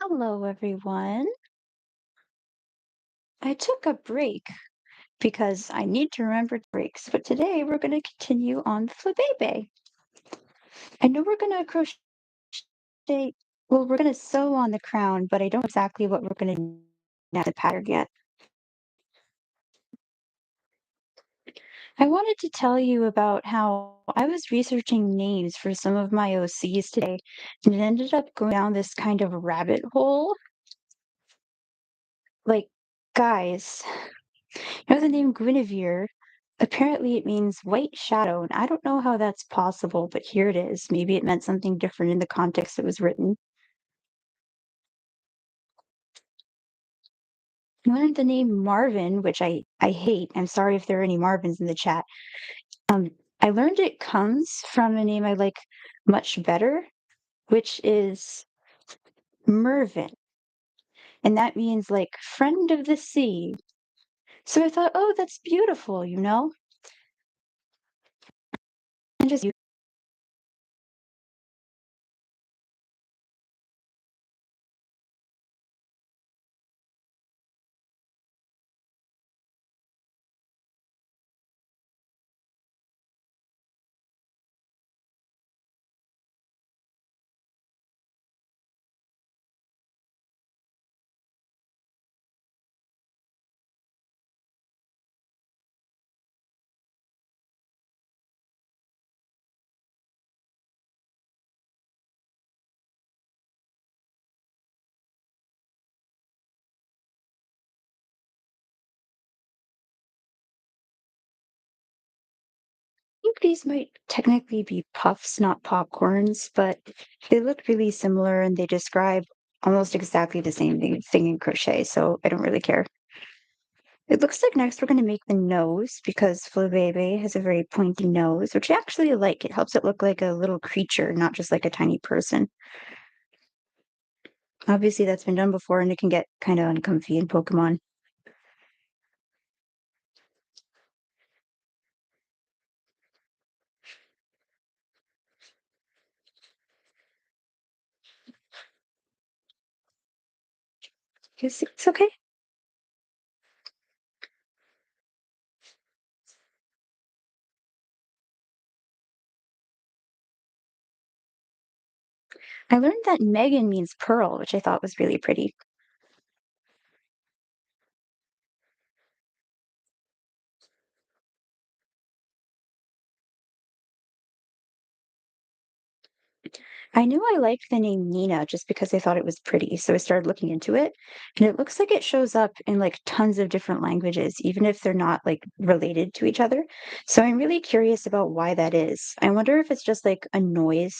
Hello, everyone. I took a break because I need to remember breaks, but today we're going to continue on Flabebe. I know we're going to crochet, we're going to sew on the crown, but I don't know exactly what we're going to do at the pattern yet. I wanted to tell you about how I was researching names for some of my OCs today, and it ended up going down this kind of rabbit hole. Like, guys, you know the name Guinevere? Apparently it means white shadow, and I don't know how that's possible, but here it is. Maybe it meant something different in the context it was written. I learned the name Marvin, which I hate. I'm sorry if there are any Marvins in the chat. Um, I learned it comes from a name I like much better, which is Mervin, and that means like friend of the sea. So I thought, oh, that's beautiful, and just think these might technically be puffs, not popcorns, but they look really similar and they describe almost exactly the same thing in crochet, so I don't really care. It looks like next we're going to make the nose because Flabebe has a very pointy nose, which I actually like. It helps it look like a little creature, not just like a tiny person. Obviously, that's been done before and it can get kind of uncomfy in Pokemon. It's okay. I learned that Megan means pearl, which I thought was really pretty. I knew I liked the name Nina just because I thought it was pretty, so I started looking into it, and it looks like it shows up in like tons of different languages, even if they're not like related to each other. So I'm really curious about why that is. I wonder if it's just like a noise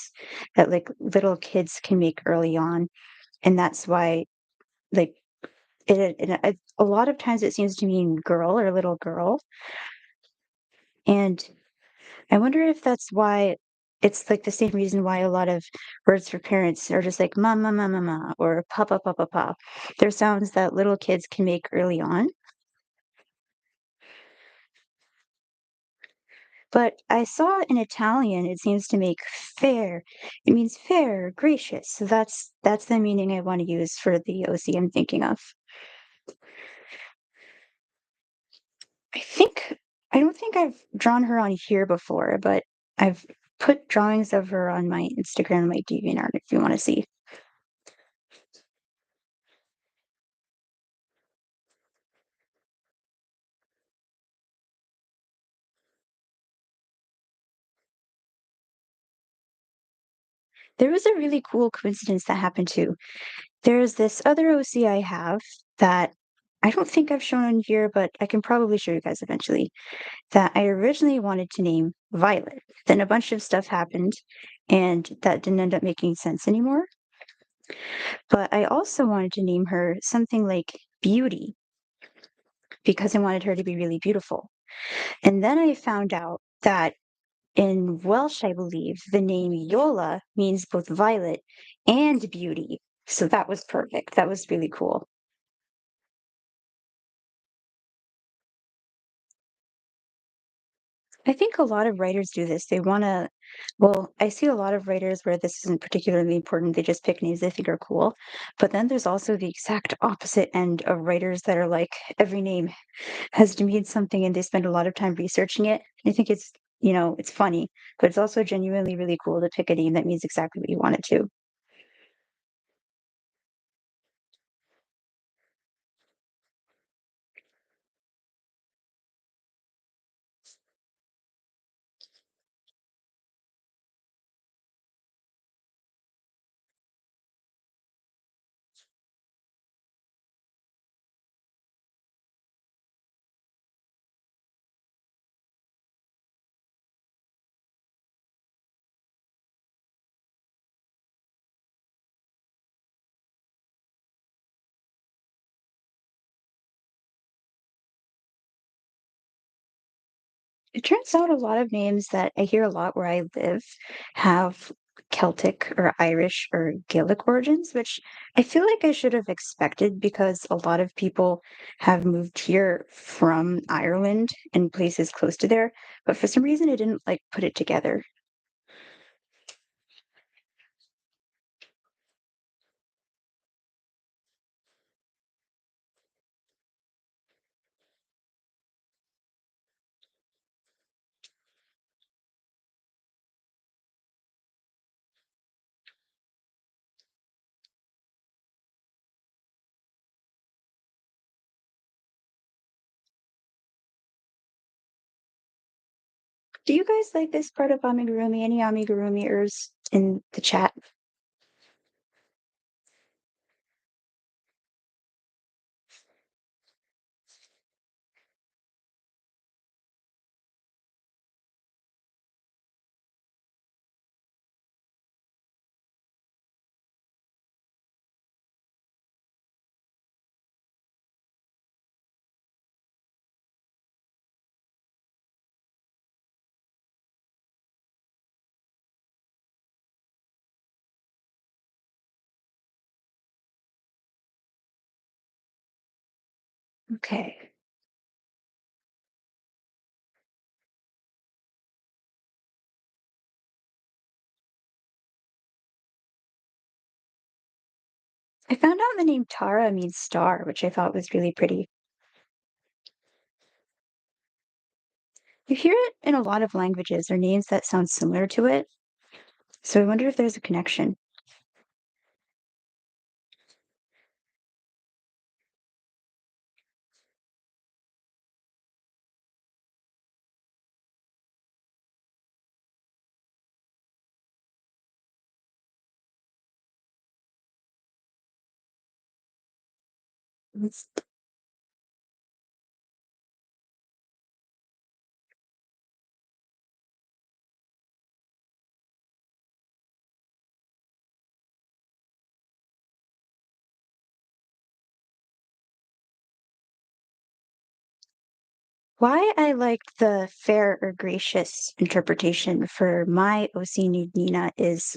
that like little kids can make early on, and that's why like a lot of times it seems to mean girl or little girl, and I wonder if that's why it's like the same reason why a lot of words for parents are just like ma ma ma ma ma or pa pa pa pa pa. They're sounds that little kids can make early on. But I saw in Italian it seems to make fair. It means fair, gracious. So that's the meaning I want to use for the OC I'm thinking of. I think I don't think I've drawn her on here before, but I've put drawings of her on my Instagram, my DeviantArt if you want to see. There was a really cool coincidence that happened too. There's this other OC I have that I don't think I've shown on here, but I can probably show you guys eventually, that I originally wanted to name Violet. Then a bunch of stuff happened, and that didn't end up making sense anymore. But I also wanted to name her something like Beauty because I wanted her to be really beautiful. And then I found out that in Welsh, I believe, the name Yola means both violet and beauty. So that was perfect. That was really cool. I think a lot of writers do this. They wanna well, I see a lot of writers where this isn't particularly important, they just pick names they think are cool, but then there's also the exact opposite end of writers that are like, every name has to mean something, and they spend a lot of time researching it. I think it's it's funny, but it's also genuinely really cool to pick a name that means exactly what you want it to. It turns out a lot of names that I hear a lot where I live have Celtic or Irish or Gaelic origins, which I feel like I should have expected because a lot of people have moved here from Ireland and places close to there. But for some reason, I didn't like put it together. Do you guys like this part of amigurumi? Any amigurumiers in the chat? Okay. I found out the name Tara means star, which I thought was really pretty. You hear it in a lot of languages or names that sound similar to it, so I wonder if there's a connection. It's why I liked the fair or gracious interpretation for my OC Nina is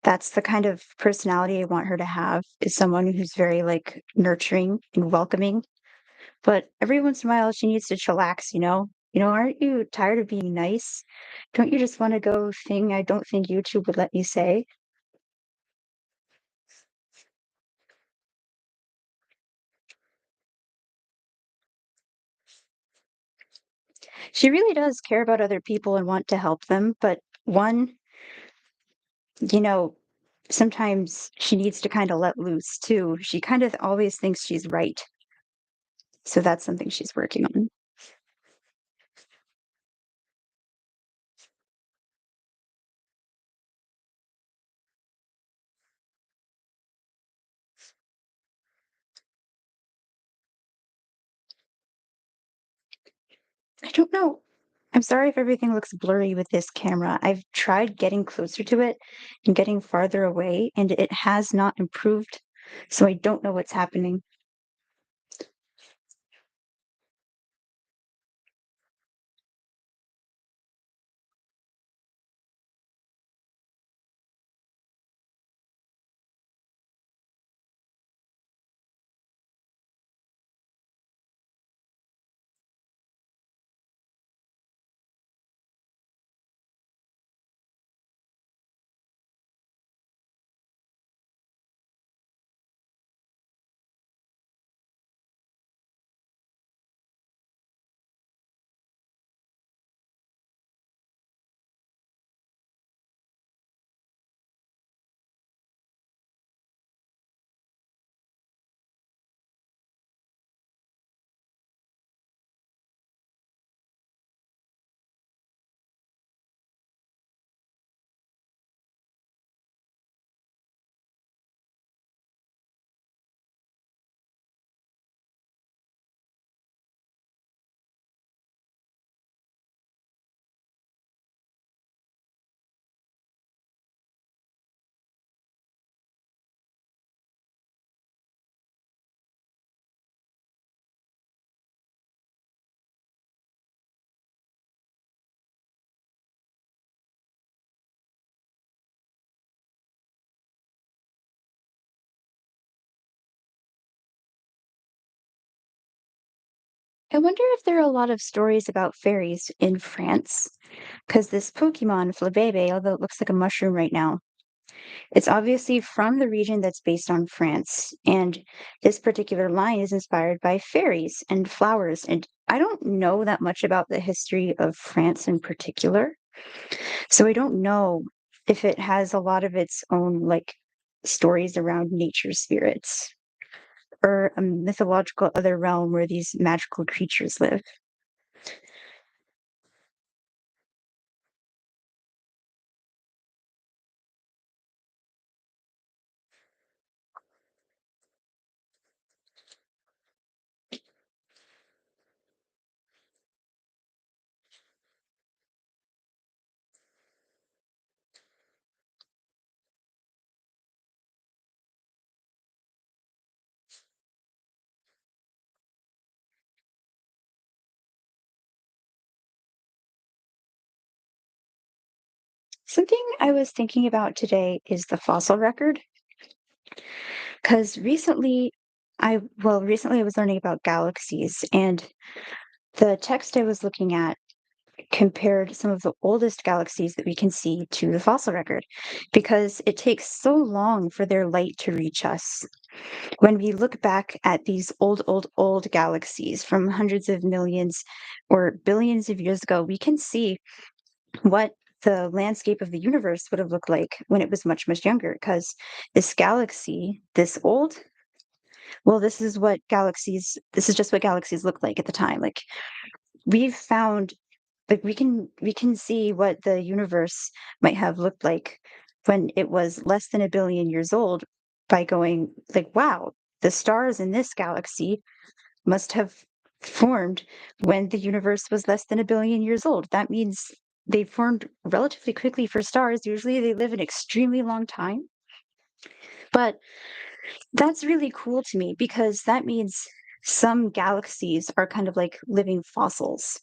that's the kind of personality I want her to have, is someone who's very, like, nurturing and welcoming, but every once in a while, she needs to chillax, you know? "Aren't you tired of being nice? Don't you just wanna go thing I don't think YouTube would let you say?" She really does care about other people and want to help them, but you know, sometimes she needs to kinda let loose too. She kind of always thinks she's right, so that's something she's working on. I don't know. I'm sorry if everything looks blurry with this camera. I've tried getting closer to it and getting farther away, and it has not improved, so I don't know what's happening. I wonder if there are a lot of stories about fairies in France, because this Pokemon, Flabebe, although it looks like a mushroom right now, it's obviously from the region that's based on France, and this particular line is inspired by fairies and flowers. And I don't know that much about the history of France in particular, so I don't know if it has a lot of its own like stories around nature spirits or a mythological other realm where these magical creatures live. Something I was thinking about today is the fossil record, because recently I was learning about galaxies, and the text I was looking at compared some of the oldest galaxies that we can see to the fossil record because it takes so long for their light to reach us. When we look back at these old galaxies from hundreds of millions or billions of years ago, we can see what the landscape of the universe would have looked like when it was much younger. Because this galaxy, this old, well, this is just what galaxies looked like at the time. Like we've found like we can see what the universe might have looked like when it was less than a billion years old by going like, wow, the stars in this galaxy must have formed when the universe was less than a billion years old. That means they formed relatively quickly for stars. Usually they live an extremely long time. But that's really cool to me because that means some galaxies are kind of like living fossils.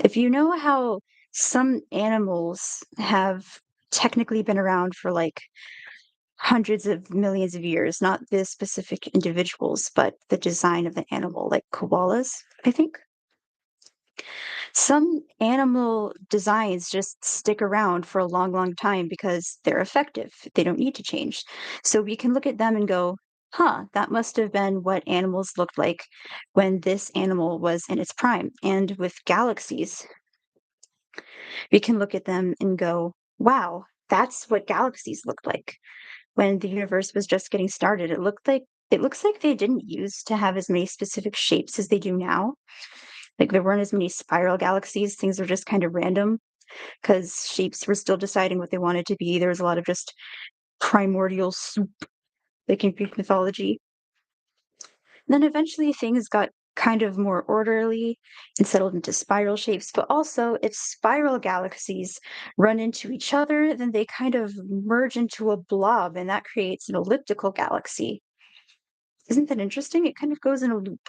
If you know how some animals have technically been around for like hundreds of millions of years, not the specific individuals, but the design of the animal, like koalas, I think. Some animal designs just stick around for a long time because they're effective. They don't need to change. So we can look at them and go, huh, that must have been what animals looked like when this animal was in its prime. And with galaxies, we can look at them and go, wow, that's what galaxies looked like when the universe was just getting started. It looks like they didn't use to have as many specific shapes as they do now. Like there weren't as many spiral galaxies. Things were just kind of random because shapes were still deciding what they wanted to be. There was a lot of just primordial soup, like in Greek mythology. Then eventually things got kind of more orderly and settled into spiral shapes. But also, if spiral galaxies run into each other, then they kind of merge into a blob, and that creates an elliptical galaxy. Isn't that interesting? It kind of goes in a loop.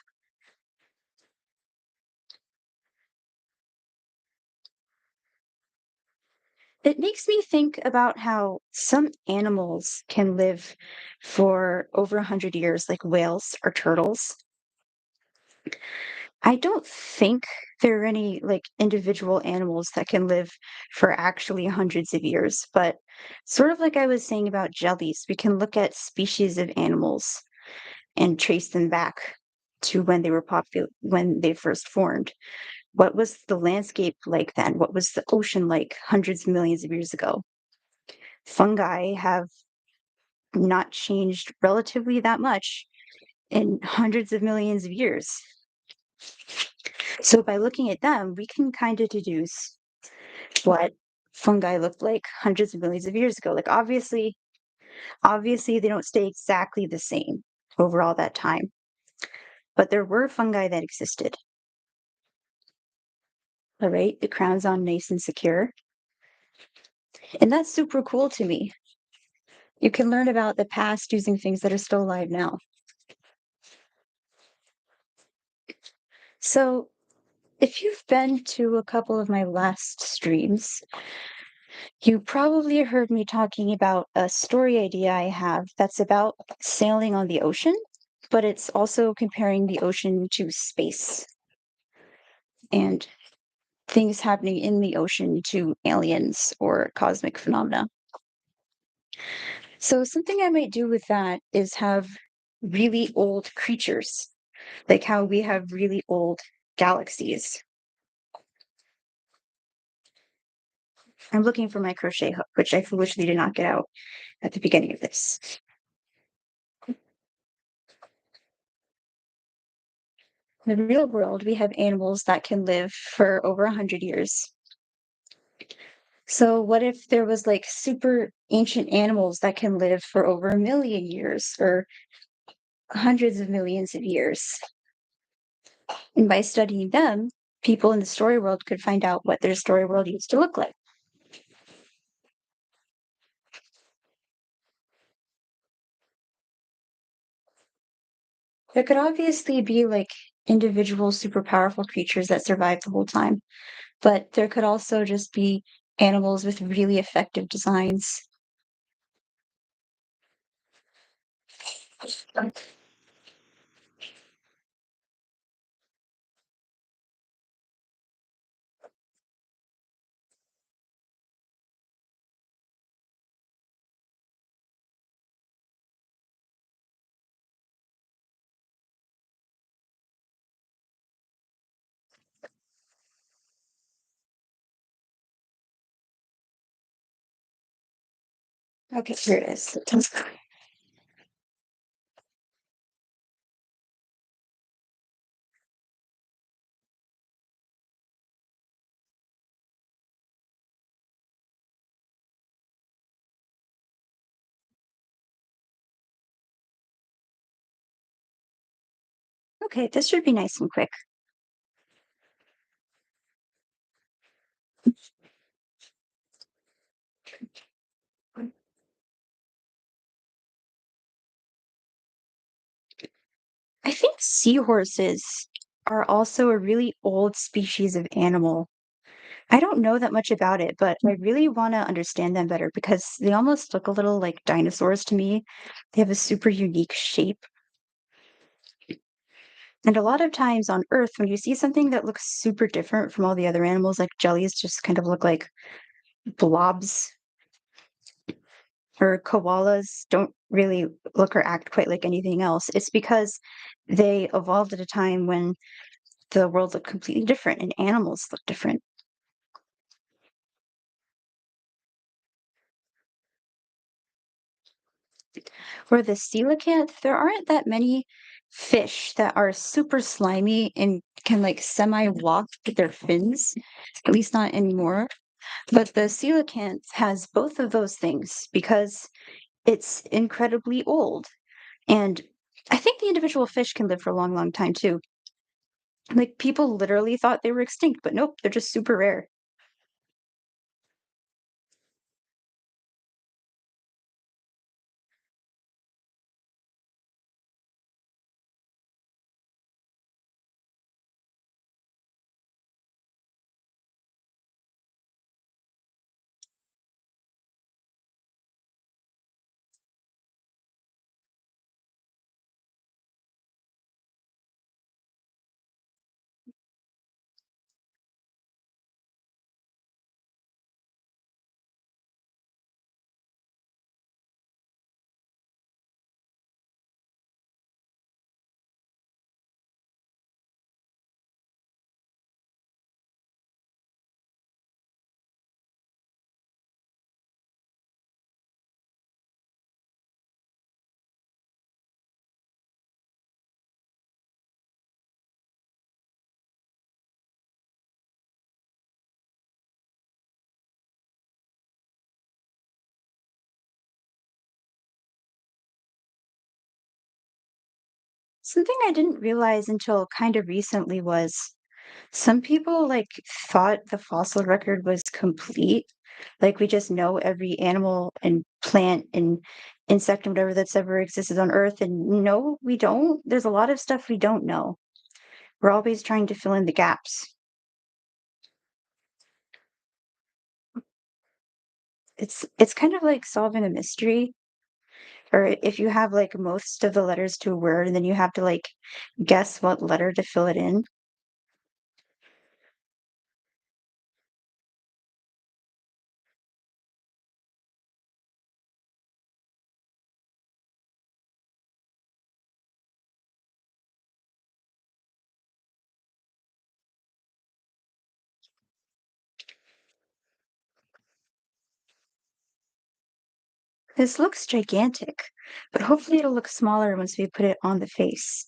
It makes me think about how some animals can live for over 100 years, like whales or turtles. I don't think there are any like individual animals that can live for actually hundreds of years, but sort of like I was saying about jellies, we can look at species of animals and trace them back to when they were when they first formed. What was the landscape like then? What was the ocean like hundreds of millions of years ago? Fungi have not changed relatively that much in hundreds of millions of years. So by looking at them, we can kind of deduce what fungi looked like hundreds of millions of years ago. Like obviously they don't stay exactly the same over all that time, but there were fungi that existed. All right, the crown's on nice and secure. And that's super cool to me. You can learn about the past using things that are still alive now. So if you've been to a couple of my last streams, you probably heard me talking about a story idea I have that's about sailing on the ocean, but it's also comparing the ocean to space. and things happening in the ocean to aliens or cosmic phenomena. So, something I might do with that is have really old creatures, like how we have really old galaxies. I'm looking for my crochet hook, which I foolishly did not get out at the beginning of this. In the real world, we have animals that can live for over 100 years. So, what if there was like super ancient animals that can live for over 1 million years or hundreds of millions of years? And by studying them, people in the story world could find out what their story world used to look like. There could obviously be like individual super powerful creatures that survive the whole time, but there could also just be animals with really effective designs. Okay, here it is. Okay, this should be nice and quick. I think seahorses are also a really old species of animal. I don't know that much about it, but I really want to understand them better because they almost look a little like dinosaurs to me. They have a super unique shape. And a lot of times on Earth, when you see something that looks super different from all the other animals, like jellies just kind of look like blobs, or koalas don't really look or act quite like anything else. It's because they evolved at a time when the world looked completely different and animals look different. For the coelacanth, there aren't that many fish that are super slimy and can like semi walk with their fins, at least not anymore. But the coelacanth has both of those things because it's incredibly old. And I think the individual fish can live for a long, long time too. Like people literally thought they were extinct, but nope, they're just super rare. Something I didn't realize until kind of recently was some people like thought the fossil record was complete. Like we just know every animal and plant and insect and whatever that's ever existed on Earth. And no, we don't. There's a lot of stuff we don't know. We're always trying to fill in the gaps. It's kind of like solving a mystery. Or if you have like most of the letters to a word and then you have to like guess what letter to fill it in. This looks gigantic, but hopefully it'll look smaller once we put it on the face.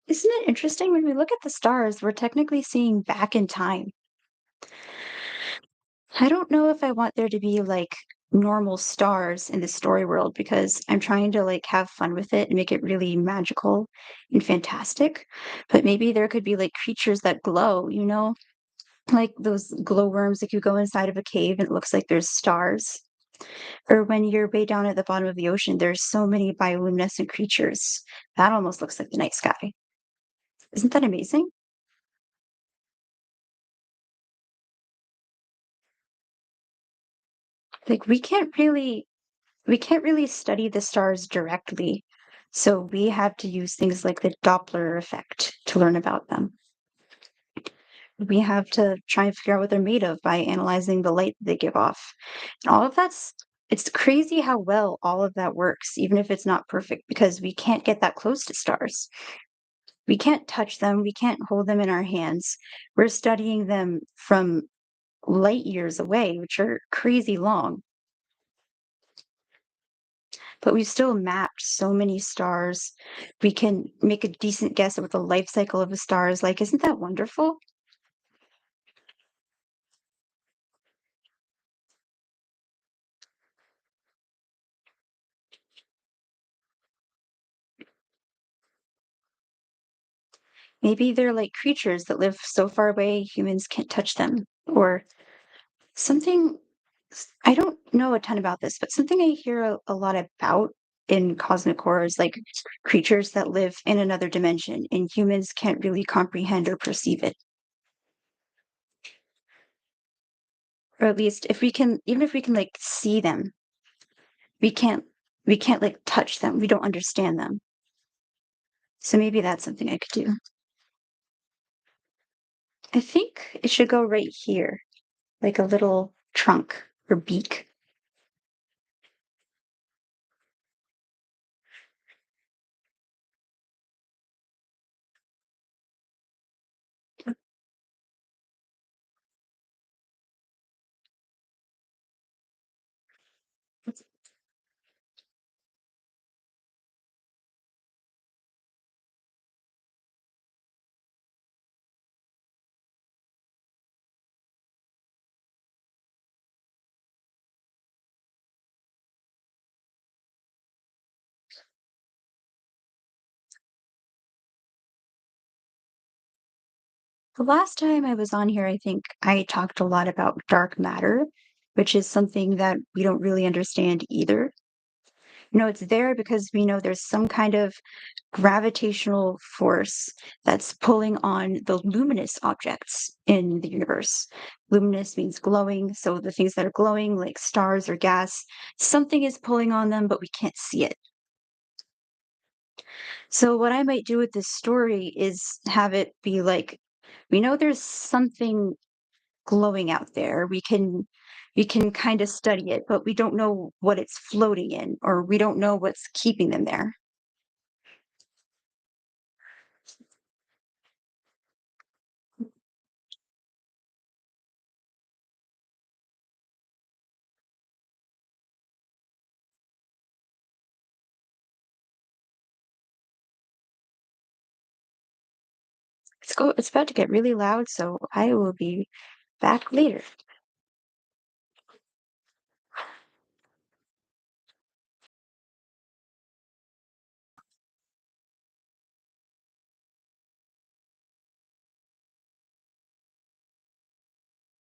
Isn't it interesting? When we look at the stars, we're technically seeing back in time. I don't know if I want there to be like normal stars in the story world because I'm trying to like have fun with it and make it really magical and fantastic. But maybe there could be like creatures that glow, like those glowworms, like you go inside of a cave and it looks like there's stars. Or when you're way down at the bottom of the ocean, there's so many bioluminescent creatures. That almost looks like the night sky. Isn't that amazing? Like we can't really study the stars directly. So we have to use things like the Doppler effect to learn about them. We have to try and figure out what they're made of by analyzing the light they give off. And all of it's crazy how well all of that works, even if it's not perfect, because we can't get that close to stars. We can't touch them, we can't hold them in our hands. We're studying them from light years away, which are crazy long. But we've still mapped so many stars. We can make a decent guess at what the life cycle of a star is like. Isn't that wonderful? Maybe they're like creatures that live so far away humans can't touch them. Or something, I don't know a ton about this, but something I hear a lot about in cosmic horror is like creatures that live in another dimension and humans can't really comprehend or perceive it. Or at least if we can, even if we can like see them, we can't we can't like touch them. We don't understand them. So maybe that's something I could do. I think it should go right here, like a little trunk or beak. The last time I was on here, I think I talked a lot about dark matter, which is something that we don't really understand either. It's there because we know there's some kind of gravitational force that's pulling on the luminous objects in the universe. Luminous means glowing, so the things that are glowing, like stars or gas, something is pulling on them, but we can't see it. So, what I might do with this story is have it be like, we know there's something glowing out there. We can kind of study it, but we don't know what it's floating in, or we don't know what's keeping them there. It's about to get really loud, so I will be back later.